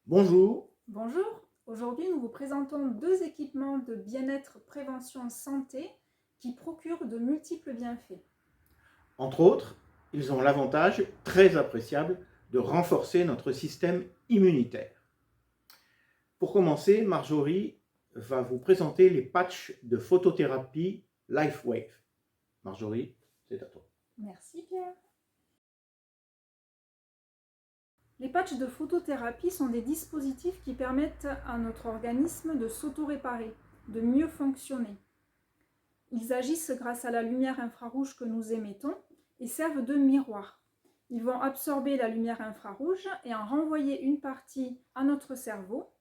Bonjour. Bonjour, aujourd'hui nous vous présentons deux équipements de bien-être prévention santé qui procurent de multiples bienfaits. Entre autres, ils ont l'avantage très appréciable de renforcer notre système immunitaire. Pour commencer, Marjorie va vous présenter les patchs de photothérapie LifeWave. Marjorie, c'est à toi. Merci Pierre. Les patchs de photothérapie sont des dispositifs qui permettent à notre organisme de s'auto-réparer, de mieux fonctionner. Ils agissent grâce à la lumière infrarouge que nous émettons et servent de miroir. Ils vont absorber la lumière infrarouge et en renvoyer une partie à notre cerveau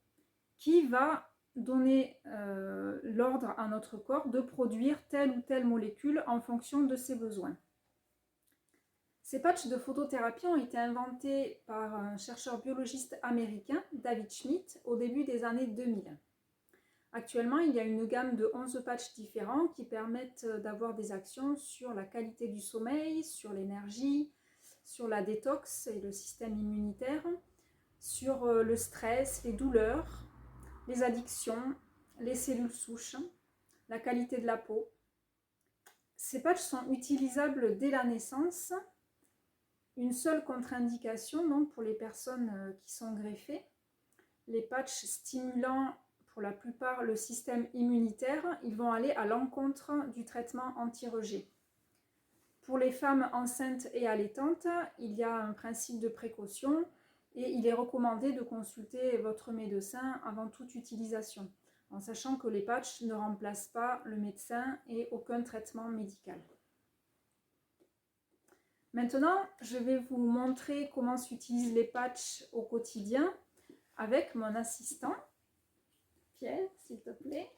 qui va donner l'ordre à notre corps de produire telle ou telle molécule en fonction de ses besoins. Ces patchs de photothérapie ont été inventés par un chercheur biologiste américain, David Schmidt, au début des années 2000. Actuellement, il y a une gamme de 11 patchs différents qui permettent d'avoir des actions sur la qualité du sommeil, sur l'énergie, sur la détox et le système immunitaire, sur le stress, les douleurs, les addictions, les cellules souches, la qualité de la peau. Ces patchs sont utilisables dès la naissance. Une seule contre-indication donc pour les personnes qui sont greffées. Les patchs stimulant pour la plupart le système immunitaire, ils vont aller à l'encontre du traitement anti-rejet. Pour les femmes enceintes et allaitantes, il y a un principe de précaution et il est recommandé de consulter votre médecin avant toute utilisation, en sachant que les patchs ne remplacent pas le médecin et aucun traitement médical. Maintenant, je vais vous montrer comment s'utilisent les patchs au quotidien avec mon assistant. Pierre, s'il te plaît.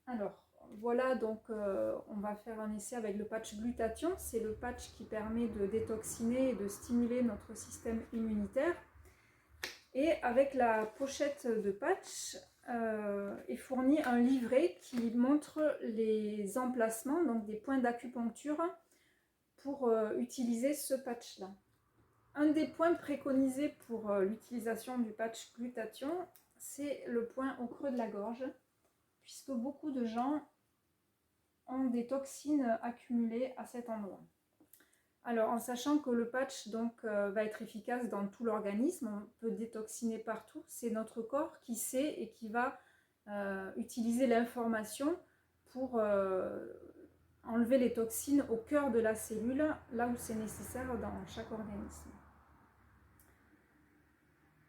Alors, voilà, donc on va faire un essai avec le patch glutathion. C'est le patch qui permet de détoxiner et de stimuler notre système immunitaire. Et avec la pochette de patch est fourni un livret qui montre les emplacements, donc des points d'acupuncture pour utiliser ce patch-là. Un des points préconisés pour l'utilisation du patch glutathion, c'est le point au creux de la gorge, puisque beaucoup de gens ont des toxines accumulées à cet endroit. Alors, en sachant que le patch donc, va être efficace dans tout l'organisme, on peut détoxiner partout, c'est notre corps qui sait et qui va utiliser l'information pour enlever les toxines au cœur de la cellule, là où c'est nécessaire dans chaque organisme.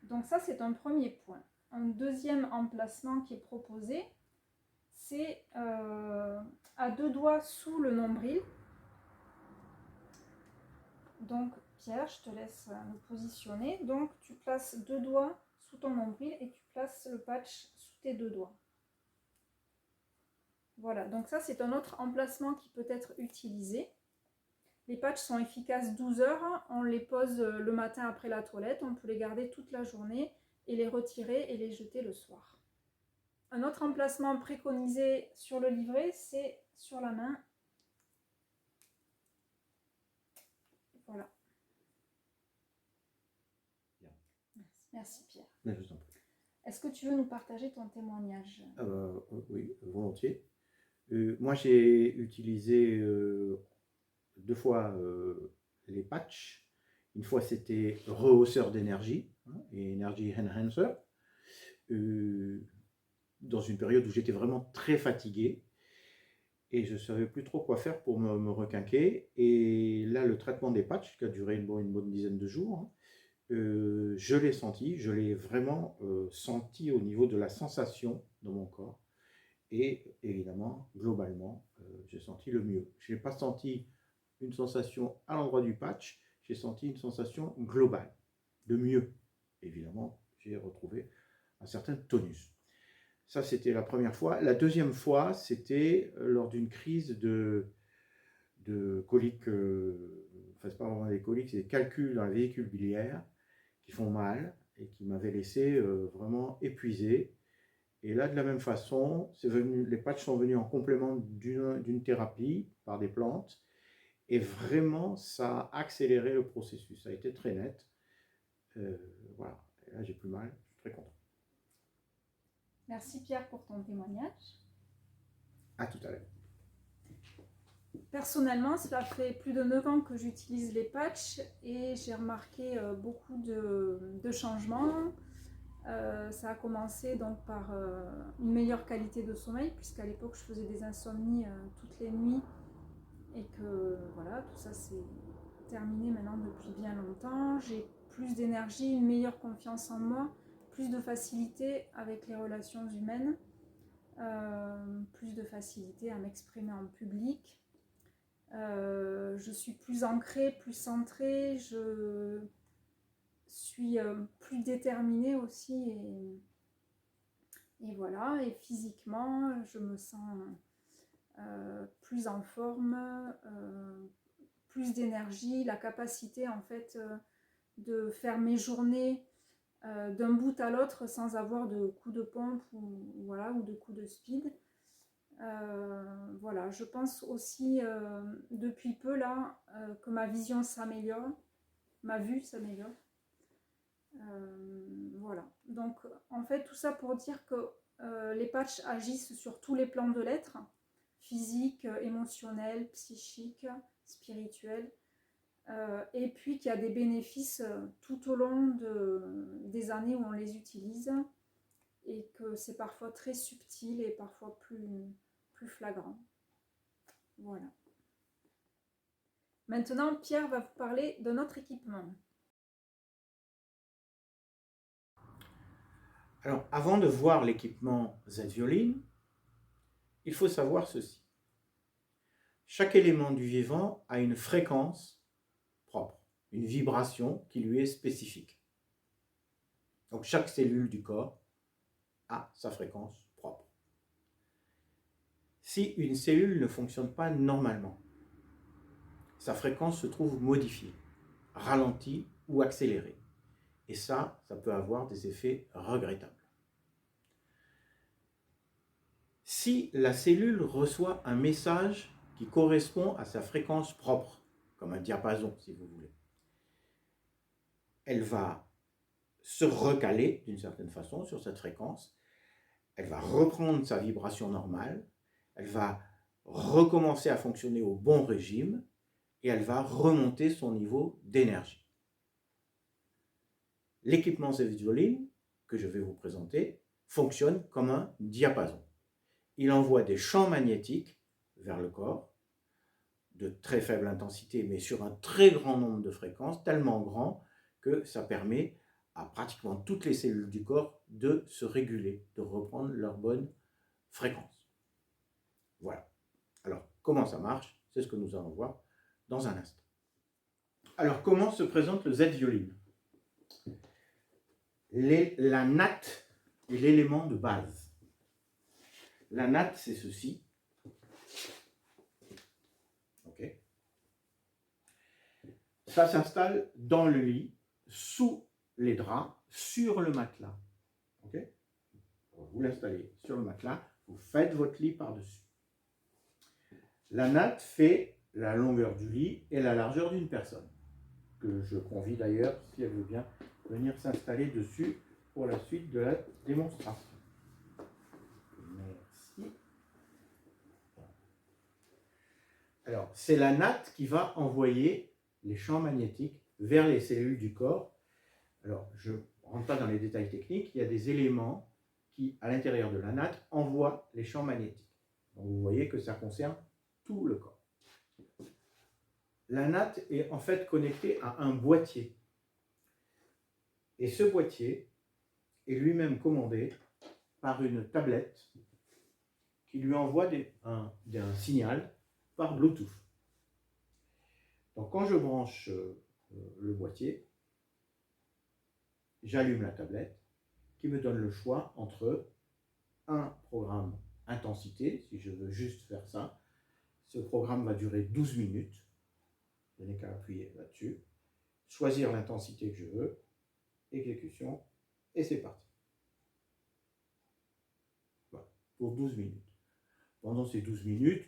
Donc ça, c'est un premier point. Un deuxième emplacement qui est proposé, c'est à deux doigts sous le nombril. Donc Pierre, je te laisse me positionner. Donc tu places deux doigts sous ton nombril et tu places le patch sous tes deux doigts. Voilà, donc ça c'est un autre emplacement qui peut être utilisé. Les patchs sont efficaces 12 heures, on les pose le matin après la toilette, on peut les garder toute la journée et les retirer et les jeter le soir. Un autre emplacement préconisé sur le livret, c'est sur la main. Voilà. Merci Pierre. Mais je vous en prie. Est-ce que tu veux nous partager ton témoignage? Oui, volontiers. Moi, j'ai utilisé deux fois les patchs. Une fois, c'était rehausseur d'énergie et Energy Enhancer. Dans une période où j'étais vraiment très fatigué et je ne savais plus trop quoi faire pour me requinquer. Et là, le traitement des patchs, qui a duré une bonne dizaine de jours, je l'ai senti, je l'ai vraiment senti au niveau de la sensation dans mon corps. Et évidemment, globalement, j'ai senti le mieux. Je n'ai pas senti une sensation à l'endroit du patch, j'ai senti une sensation globale, de mieux. Évidemment, j'ai retrouvé un certain tonus. Ça, c'était la première fois. La deuxième fois, c'était lors d'une crise de coliques, enfin, c'est pas vraiment des coliques, c'est des calculs dans la vésicule biliaire qui font mal et qui m'avaient laissé vraiment épuisé. Et là, de la même façon, les patchs sont venus en complément d'une thérapie par des plantes. Et vraiment, ça a accéléré le processus. Ça a été très net. Voilà. Et là, j'ai plus mal. Je suis très content. Merci Pierre pour ton témoignage. À tout à l'heure. Personnellement, cela fait plus de 9 ans que j'utilise les patchs et j'ai remarqué beaucoup de changements. Ça a commencé donc par une meilleure qualité de sommeil, puisqu'à l'époque je faisais des insomnies toutes les nuits et que voilà, tout ça c'est terminé maintenant depuis bien longtemps. J'ai plus d'énergie, une meilleure confiance en moi, plus de facilité avec les relations humaines, plus de facilité à m'exprimer en public. Je suis plus ancrée, plus centrée, je suis plus déterminée aussi et voilà, et physiquement je me sens plus en forme, plus d'énergie, la capacité en fait de faire mes journées d'un bout à l'autre sans avoir de coups de pompe voilà, ou de coups de speed. Voilà, je pense aussi depuis peu là que ma vision s'améliore, ma vue s'améliore. Voilà, donc en fait tout ça pour dire que les patchs agissent sur tous les plans de l'être, physique, émotionnel, psychique, spirituel, et puis qu'il y a des bénéfices tout au long des années où on les utilise et que c'est parfois très subtil et parfois plus flagrant. Voilà. Maintenant, Pierre va vous parler de notre équipement. Alors, avant de voir l'équipement Z-Violine, il faut savoir ceci. Chaque élément du vivant a une fréquence propre, une vibration qui lui est spécifique. Donc, chaque cellule du corps a sa fréquence propre. Si une cellule ne fonctionne pas normalement, sa fréquence se trouve modifiée, ralentie ou accélérée. Et ça peut avoir des effets regrettables. Si la cellule reçoit un message qui correspond à sa fréquence propre, comme un diapason si vous voulez, elle va se recaler d'une certaine façon sur cette fréquence, elle va reprendre sa vibration normale, elle va recommencer à fonctionner au bon régime et elle va remonter son niveau d'énergie. L'équipement Z-Violine que je vais vous présenter fonctionne comme un diapason. Il envoie des champs magnétiques vers le corps, de très faible intensité, mais sur un très grand nombre de fréquences, tellement grand que ça permet à pratiquement toutes les cellules du corps de se réguler, de reprendre leur bonne fréquence. Voilà. Alors, comment ça marche? C'est ce que nous allons voir dans un instant. Alors, comment se présente le Z-Violine? La natte est l'élément de base. La natte, c'est ceci. Ok. Ça s'installe dans le lit, sous les draps, sur le matelas. Ok. Vous l'installez sur le matelas, vous faites votre lit par-dessus. La natte fait la longueur du lit et la largeur d'une personne, que je convie d'ailleurs, si elle veut bien, venir s'installer dessus pour la suite de la démonstration. Merci. Alors, c'est la natte qui va envoyer les champs magnétiques vers les cellules du corps. Alors, je ne rentre pas dans les détails techniques, il y a des éléments qui, à l'intérieur de la natte, envoient les champs magnétiques. Donc, vous voyez que ça concerne tout le corps. La natte est en fait connectée à un boîtier. Et ce boîtier est lui-même commandé par une tablette qui lui envoie un signal par Bluetooth. Donc quand je branche le boîtier, j'allume la tablette qui me donne le choix entre un programme intensité, si je veux juste faire ça. Ce programme va durer 12 minutes. Je n'ai qu'à appuyer là-dessus, choisir l'intensité que je veux, exécution, et c'est parti. Voilà, pour 12 minutes. Pendant ces 12 minutes,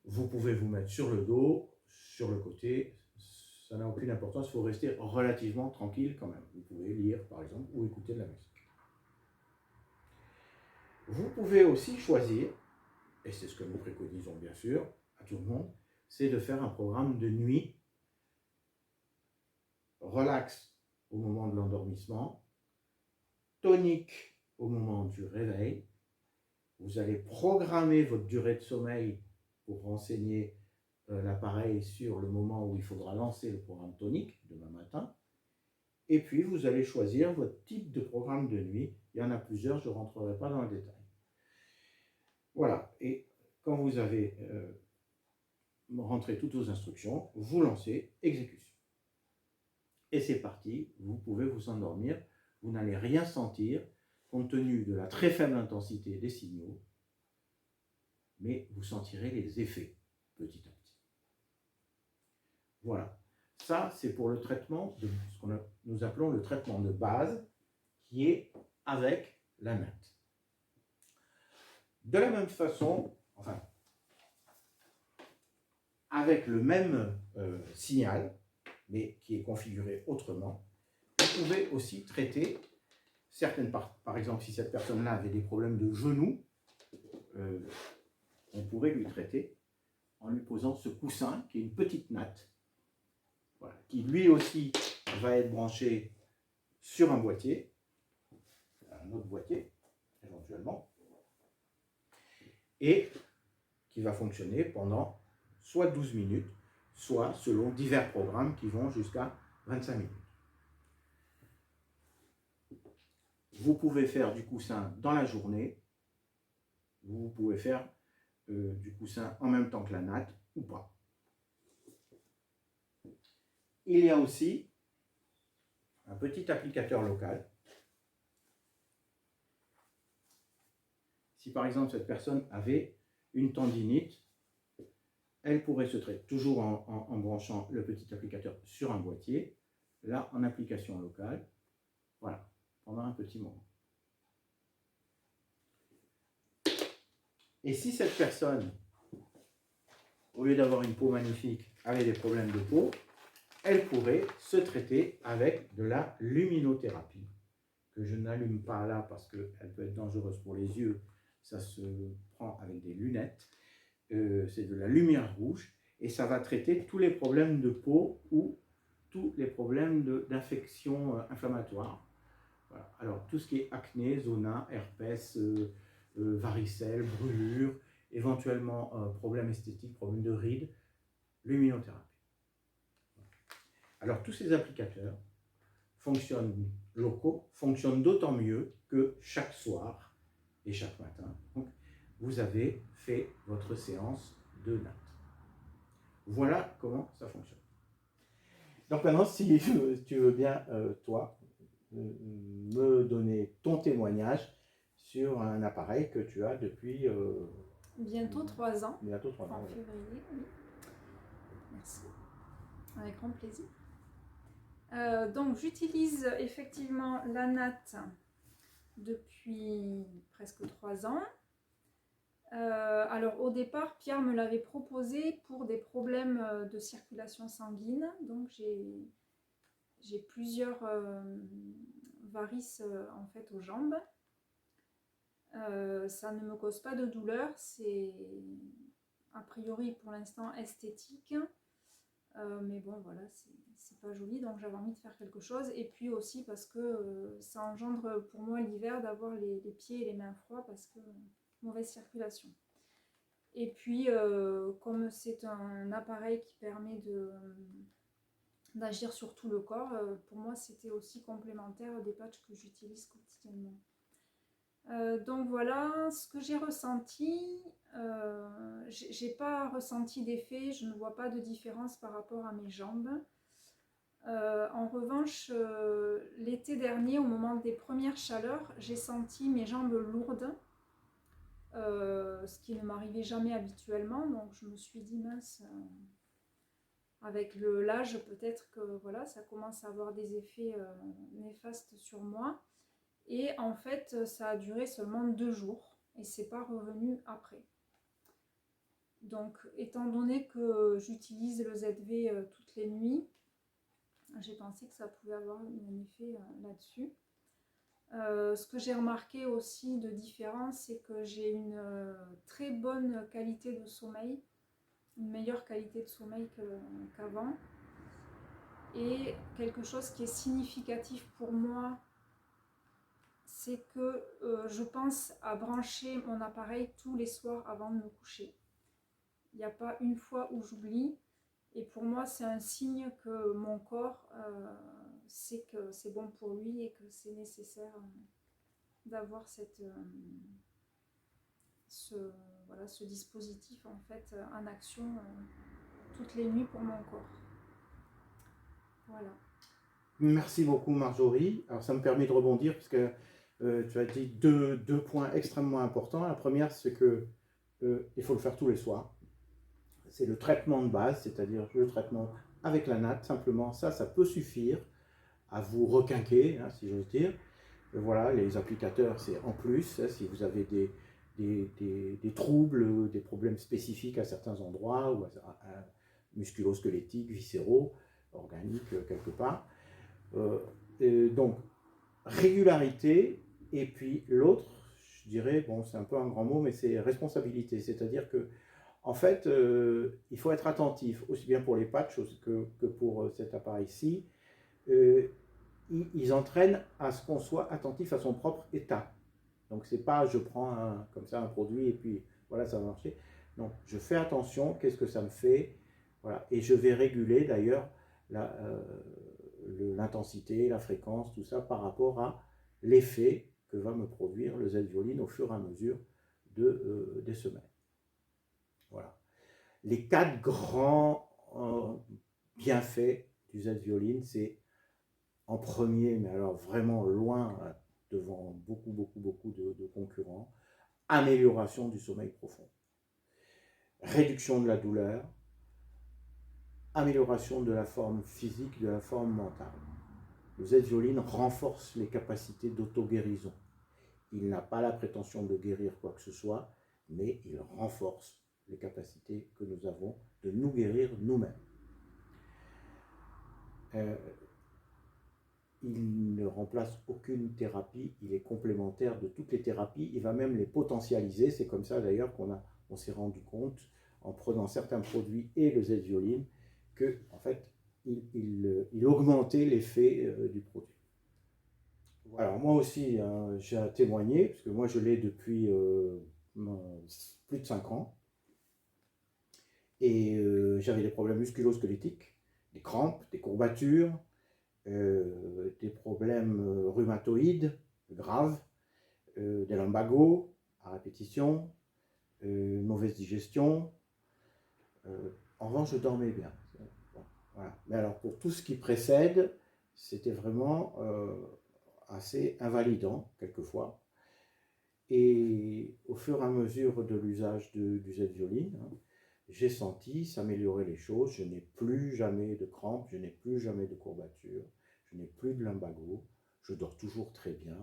vous pouvez vous mettre sur le dos, sur le côté, ça n'a aucune importance, il faut rester relativement tranquille quand même. Vous pouvez lire par exemple ou écouter de la musique. Vous pouvez aussi choisir, et c'est ce que nous préconisons bien sûr à tout le monde, c'est de faire un programme de nuit relax au moment de l'endormissement, tonique au moment du réveil. Vous allez programmer votre durée de sommeil pour renseigner l'appareil sur le moment où il faudra lancer le programme tonique demain matin. Et puis, vous allez choisir votre type de programme de nuit. Il y en a plusieurs, je ne rentrerai pas dans le détail. Voilà. Et quand vous avez rentré toutes vos instructions, vous lancez exécution. Et c'est parti, vous pouvez vous endormir. Vous n'allez rien sentir compte tenu de la très faible intensité des signaux, mais vous sentirez les effets petit à petit. Voilà. Ça, c'est pour le traitement de ce que nous appelons le traitement de base, qui est avec la natte. De la même façon, enfin, avec le même signal, mais qui est configuré autrement, vous pouvez aussi traiter certaines parties. Par exemple, si cette personne-là avait des problèmes de genoux, on pourrait lui traiter en lui posant ce coussin qui est une petite natte, voilà, qui lui aussi va être branché sur un boîtier, un autre boîtier éventuellement, et qui va fonctionner pendant soit 12 minutes, soit selon divers programmes qui vont jusqu'à 25 minutes. Vous pouvez faire du coussin dans la journée, vous pouvez faire du coussin en même temps que la natte ou pas. Il y a aussi un petit applicateur local. Si par exemple cette personne avait une tendinite, elle pourrait se traiter toujours en branchant le petit applicateur sur un boîtier, là en application locale, voilà, pendant un petit moment. Et si cette personne, au lieu d'avoir une peau magnifique, avait des problèmes de peau, elle pourrait se traiter avec de la luminothérapie, que je n'allume pas là parce qu'elle peut être dangereuse pour les yeux, ça se prend avec des lunettes, c'est de la lumière rouge, et ça va traiter tous les problèmes de peau ou tous les problèmes d'infection inflammatoire. Voilà. Alors tout ce qui est acné, zona, herpès, varicelle, brûlure, éventuellement problèmes esthétiques, problèmes de rides, luminothérapie. Alors tous ces applicateurs fonctionnent locaux, fonctionnent d'autant mieux que chaque soir et chaque matin, donc, vous avez fait votre séance de natte. Voilà comment ça fonctionne. Donc maintenant, si tu veux bien, toi, me donner ton témoignage sur un appareil que tu as depuis... bientôt 3 ans. Bientôt 3 ans. En février, oui. Merci. Avec grand plaisir. Donc j'utilise effectivement la natte depuis presque 3 ans. Alors au départ, Pierre me l'avait proposé pour des problèmes de circulation sanguine. Donc j'ai plusieurs varices en fait aux jambes. Ça ne me cause pas de douleur, c'est a priori pour l'instant esthétique. Mais bon voilà, c'est pas joli, donc j'avais envie de faire quelque chose. Et puis aussi parce que ça engendre pour moi l'hiver d'avoir les pieds et les mains froids parce que mauvaise circulation. Et puis comme c'est un appareil qui permet d'agir sur tout le corps, pour moi c'était aussi complémentaire des patchs que j'utilise quotidiennement. Donc voilà ce que j'ai ressenti. J'ai pas ressenti d'effet, je ne vois pas de différence par rapport à mes jambes. En revanche, l'été dernier, au moment des premières chaleurs, j'ai senti mes jambes lourdes, ce qui ne m'arrivait jamais habituellement. Donc je me suis dit mince, avec l'âge peut-être que voilà, ça commence à avoir des effets néfastes sur moi. Et en fait, ça a duré seulement 2 jours et c'est pas revenu après. Donc, étant donné que j'utilise le ZV toutes les nuits, j'ai pensé que ça pouvait avoir un effet là-dessus. Ce que j'ai remarqué aussi de différent, c'est que j'ai une très bonne qualité de sommeil, une meilleure qualité de sommeil qu'avant. Et quelque chose qui est significatif pour moi, c'est que je pense à brancher mon appareil tous les soirs avant de me coucher. Il n'y a pas une fois où j'oublie. Et pour moi, c'est un signe que mon corps sait que c'est bon pour lui et que c'est nécessaire d'avoir ce dispositif en fait en action toutes les nuits pour mon corps. Voilà. Merci beaucoup Marjorie. Alors ça me permet de rebondir parce que tu as dit deux points extrêmement importants. La première, c'est que il faut le faire tous les soirs. C'est le traitement de base, c'est-à-dire le traitement avec la natte. Simplement, ça peut suffire à vous requinquer, hein, si j'ose dire. Et voilà, les applicateurs, c'est en plus, hein, si vous avez des troubles, des problèmes spécifiques à certains endroits, ou musculo-squelettiques, viscéraux, organiques, quelque part. Donc, régularité, et puis l'autre, je dirais, bon, c'est un peu un grand mot, mais c'est responsabilité. C'est-à-dire que, en fait, il faut être attentif, aussi bien pour les patchs que pour cet appareil-ci. Ils entraînent à ce qu'on soit attentif à son propre état. Donc, c'est pas je prends comme ça un produit et puis voilà, ça va marcher. Non, je fais attention, qu'est-ce que ça me fait, voilà, et je vais réguler d'ailleurs l'intensité, la fréquence, tout ça par rapport à l'effet que va me produire le Z-Violine au fur et à mesure des semaines. Voilà. Les 4 grands bienfaits du Z-Violine, c'est en premier, mais alors vraiment loin devant beaucoup de concurrents, amélioration du sommeil profond, réduction de la douleur, amélioration de la forme physique, de la forme mentale. Le Z-Violine renforce les capacités d'auto-guérison. Il n'a pas la prétention de guérir quoi que ce soit, mais il renforce les capacités que nous avons de nous guérir nous-mêmes. Il ne remplace aucune thérapie, il est complémentaire de toutes les thérapies, il va même les potentialiser. C'est comme ça d'ailleurs qu'on s'est rendu compte, en prenant certains produits et le Z-Violine, que en fait, il augmentait l'effet du produit. Alors moi aussi, hein, j'ai à témoigner, parce que moi je l'ai depuis plus de 5 ans, et j'avais des problèmes musculo-squelettiques, des crampes, des courbatures, des problèmes rhumatoïdes graves, des lumbagos à répétition, mauvaise digestion. En revanche, je dormais bien. Bon, voilà. Mais alors, pour tout ce qui précède, c'était vraiment assez invalidant, quelquefois. Et au fur et à mesure de l'usage du Z-Violine, hein, j'ai senti s'améliorer les choses. Je n'ai plus jamais de crampes, je n'ai plus jamais de courbatures, je n'ai plus de lumbago, je dors toujours très bien.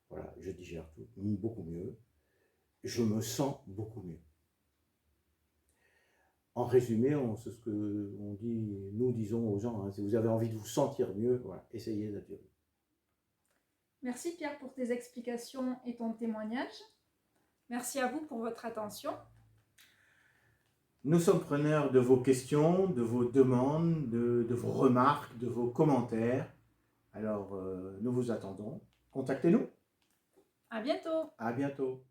Voilà, je digère tout beaucoup mieux. Je me sens beaucoup mieux. En résumé, c'est ce que nous disons aux gens, hein, si vous avez envie de vous sentir mieux, voilà, essayez Z-Violine. Merci Pierre pour tes explications et ton témoignage. Merci à vous pour votre attention. Nous sommes preneurs de vos questions, de vos demandes, de vos remarques, de vos commentaires. Alors, nous vous attendons. Contactez-nous. À bientôt. À bientôt.